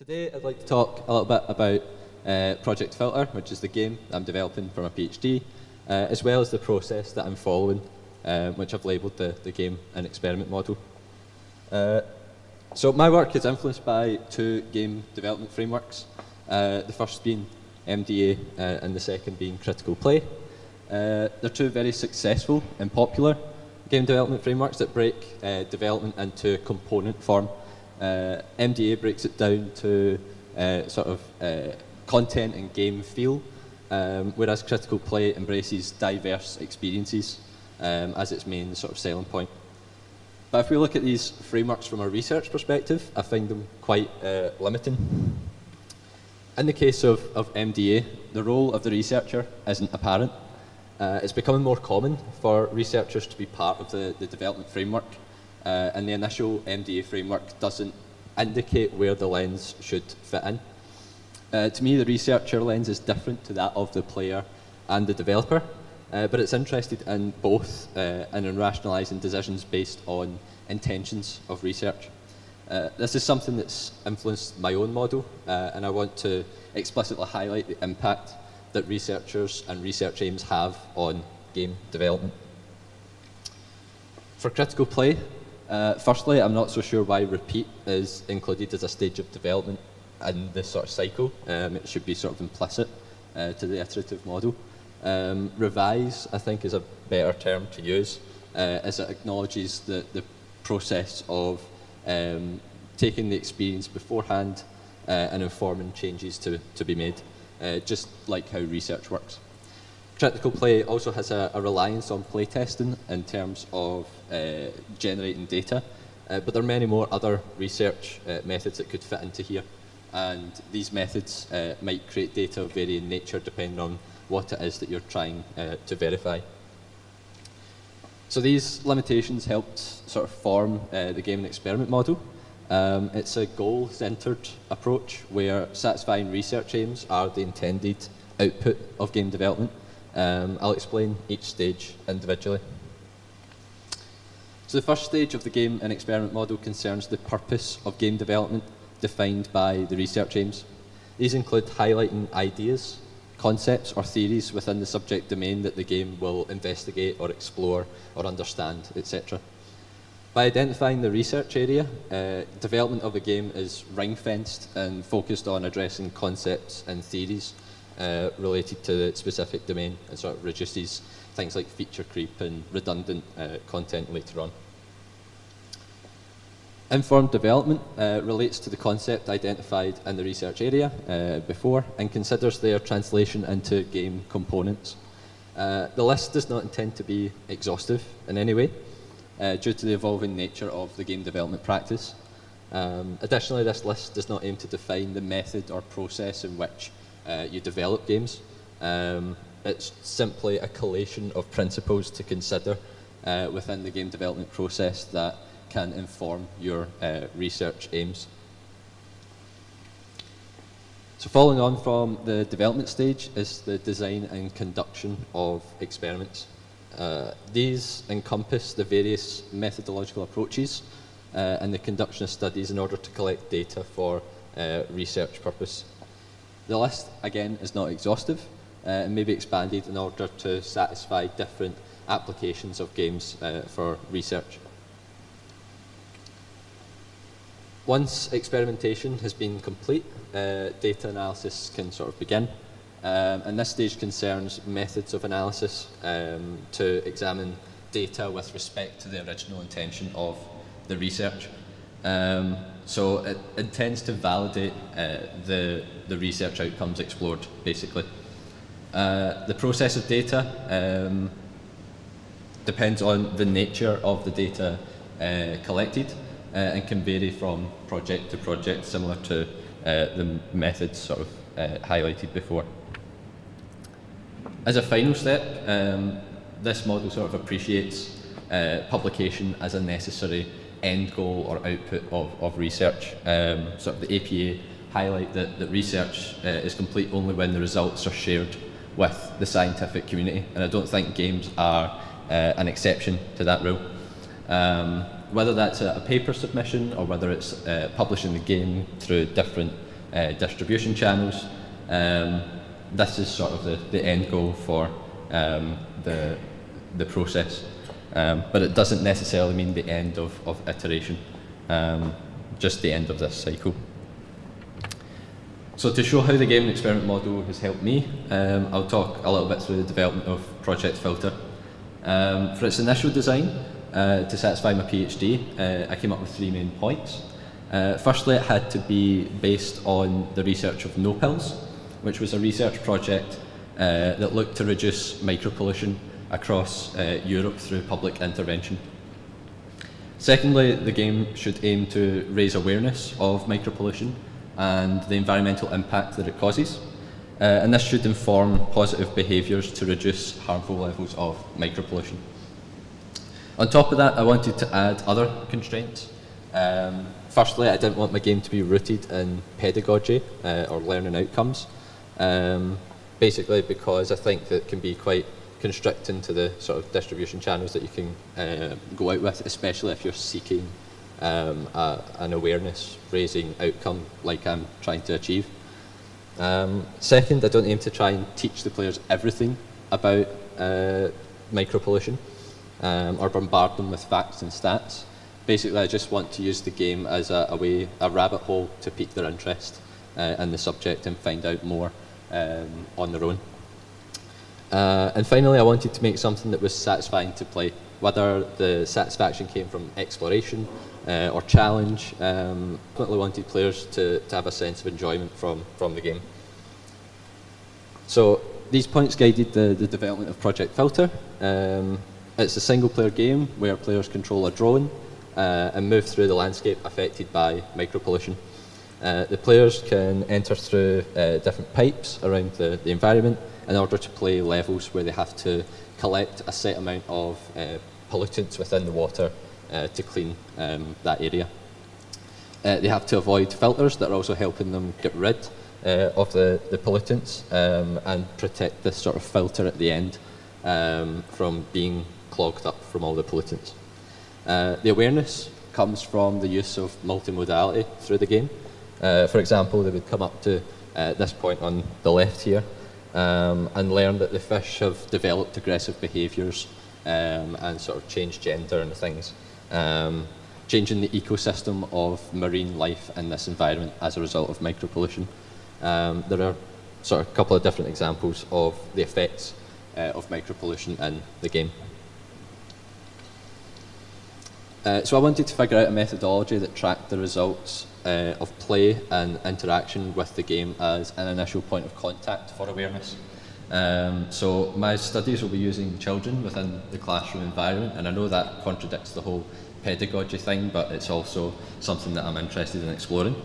Today I'd like to talk a little bit about Project Filter, which is the game that I'm developing for my PhD, as well as the process that I'm following, which I've labelled the game and experiment model. So my work is influenced by two game development frameworks, the first being MDA and the second being Critical Play. They're two very successful and popular game development frameworks that break development into component form. MDA breaks it down to content and game feel, whereas Critical Play embraces diverse experiences as its main sort of selling point. But if we look at these frameworks from a research perspective, I find them quite limiting. In the case of MDA, the role of the researcher isn't apparent. It's becoming more common for researchers to be part of the development framework, and the initial MDA framework doesn't indicate where the lens should fit in. To me, the researcher lens is different to that of the player and the developer, but it's interested in both and in rationalising decisions based on intentions of research. This is something that's influenced my own model, and I want to explicitly highlight the impact that researchers and research aims have on game development. For Critical Play, firstly, I'm not so sure why repeat is included as a stage of development in this sort of cycle. It should be sort of implicit to the iterative model. Revise, I think, is a better term to use, as it acknowledges the process of taking the experience beforehand and informing changes to be made, just like how research works. Critical Play also has a reliance on playtesting in terms of generating data, but there are many more other research methods that could fit into here, and these methods might create data of varying nature depending on what it is that you're trying to verify. So these limitations helped sort of form the game and experiment model. It's a goal-centered approach where satisfying research aims are the intended output of game development. I'll explain each stage individually. So the first stage of the game and experiment model concerns the purpose of game development defined by the research aims. These include highlighting ideas, concepts or theories within the subject domain that the game will investigate or explore or understand, etc. By identifying the research area, development of a game is ring-fenced and focused on addressing concepts and theories related to the specific domain, and sort of reduces things like feature creep and redundant content later on. Informed development relates to the concept identified in the research area before and considers their translation into game components. The list does not intend to be exhaustive in any way due to the evolving nature of the game development practice. Additionally, this list does not aim to define the method or process in which you develop games. It's simply a collation of principles to consider within the game development process that can inform your research aims. So following on from the development stage is the design and conduction of experiments. These encompass the various methodological approaches and the conduction of studies in order to collect data for research purpose. The list, again, is not exhaustive and may be expanded in order to satisfy different applications of games for research. Once experimentation has been complete, data analysis can sort of begin. And this stage concerns methods of analysis to examine data with respect to the original intention of the research. So it intends to validate the research outcomes explored, basically. The process of data depends on the nature of the data collected and can vary from project to project, similar to the methods sort of highlighted before. As a final step, this model sort of appreciates publication as a necessary end goal or output of research. Sort of the APA highlight that research is complete only when the results are shared with the scientific community, and I don't think games are an exception to that rule. Whether that's a paper submission or whether it's publishing the game through different distribution channels. This is sort of the end goal for the process, but it doesn't necessarily mean the end of iteration, just the end of this cycle. So to show how the game and experiment model has helped me, I'll talk a little bit through the development of Project Filter. For its initial design, to satisfy my PhD, I came up with 3 main points. Firstly, it had to be based on the research of No Pills, which was a research project that looked to reduce micropollution across Europe through public intervention. Secondly, the game should aim to raise awareness of micropollution and the environmental impact that it causes. And this should inform positive behaviours to reduce harmful levels of micropollution. On top of that, I wanted to add other constraints. Firstly, I didn't want my game to be rooted in pedagogy or learning outcomes, basically because I think that it can be quite constricting to the sort of distribution channels that you can go out with, especially if you're seeking an awareness-raising outcome like I'm trying to achieve. Second, I don't aim to try and teach the players everything about micropollution or bombard them with facts and stats. Basically, I just want to use the game as a rabbit hole to pique their interest in the subject and find out more on their own. And finally, I wanted to make something that was satisfying to play, whether the satisfaction came from exploration or challenge. I definitely wanted players to have a sense of enjoyment from the game. So these points guided the development of Project Filter. It's a single-player game where players control a drone and move through the landscape affected by micropollution. The players can enter through different pipes around the environment in order to play levels where they have to collect a set amount of pollutants within the water to clean that area. They have to avoid filters that are also helping them get rid of the pollutants and protect this sort of filter at the end from being clogged up from all the pollutants. The awareness comes from the use of multimodality through the game. For example, they would come up to this point on the left here and learn that the fish have developed aggressive behaviours and sort of changed gender and things, changing the ecosystem of marine life in this environment as a result of micropollution. There are sort of a couple of different examples of the effects of micropollution in the game. So I wanted to figure out a methodology that tracked the results of play and interaction with the game as an initial point of contact for awareness. So my studies will be using children within the classroom environment, and I know that contradicts the whole pedagogy thing, but it's also something that I'm interested in exploring.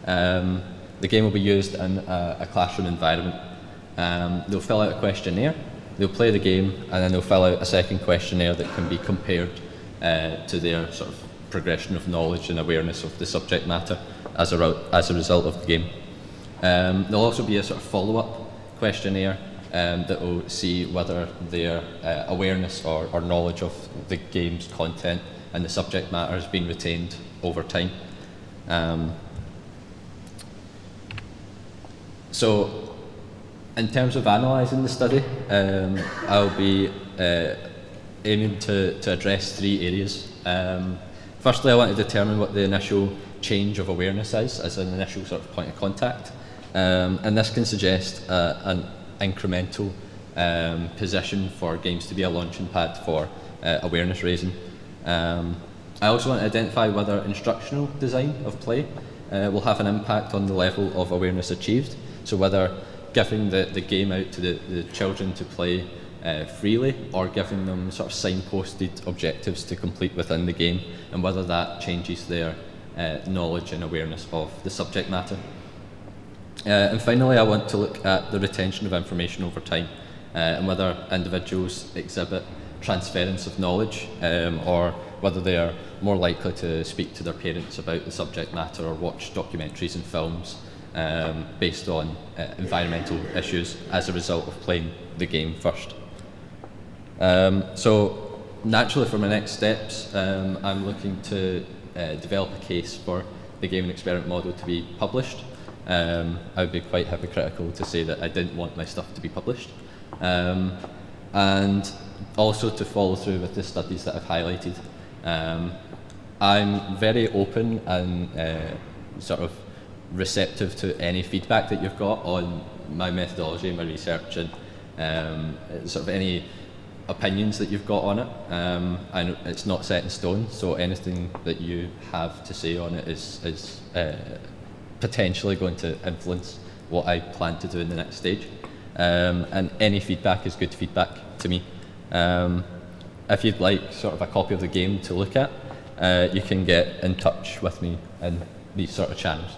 The game will be used in a classroom environment. They'll fill out a questionnaire, they'll play the game, and then they'll fill out a second questionnaire that can be compared to their sort of progression of knowledge and awareness of the subject matter as a result of the game. There'll also be a sort of follow-up questionnaire that will see whether their awareness or knowledge of the game's content and the subject matter has been retained over time. So, in terms of analysing the study, I'll be aiming to address 3 areas. Firstly, I want to determine what the initial change of awareness is as an initial sort of point of contact, and this can suggest an incremental position for games to be a launching pad for awareness raising. I also want to identify whether instructional design of play will have an impact on the level of awareness achieved, so whether giving the game out to the children to play freely, or giving them sort of signposted objectives to complete within the game, and whether that changes their knowledge and awareness of the subject matter. And finally, I want to look at the retention of information over time, and whether individuals exhibit transference of knowledge, or whether they are more likely to speak to their parents about the subject matter or watch documentaries and films based on environmental issues as a result of playing the game first. So naturally, for my next steps, I'm looking to develop a case for the game and experiment model to be published. I would be quite hypocritical to say that I didn't want my stuff to be published. And also to follow through with the studies that I've highlighted. I'm very open and sort of receptive to any feedback that you've got on my methodology, my research, and sort of any opinions that you've got on it. And it's not set in stone, so anything that you have to say on it is potentially going to influence what I plan to do in the next stage. And any feedback is good feedback to me. If you'd like sort of a copy of the game to look at, you can get in touch with me in these sort of channels.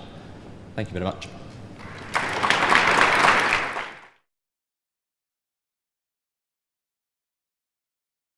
Thank you very much.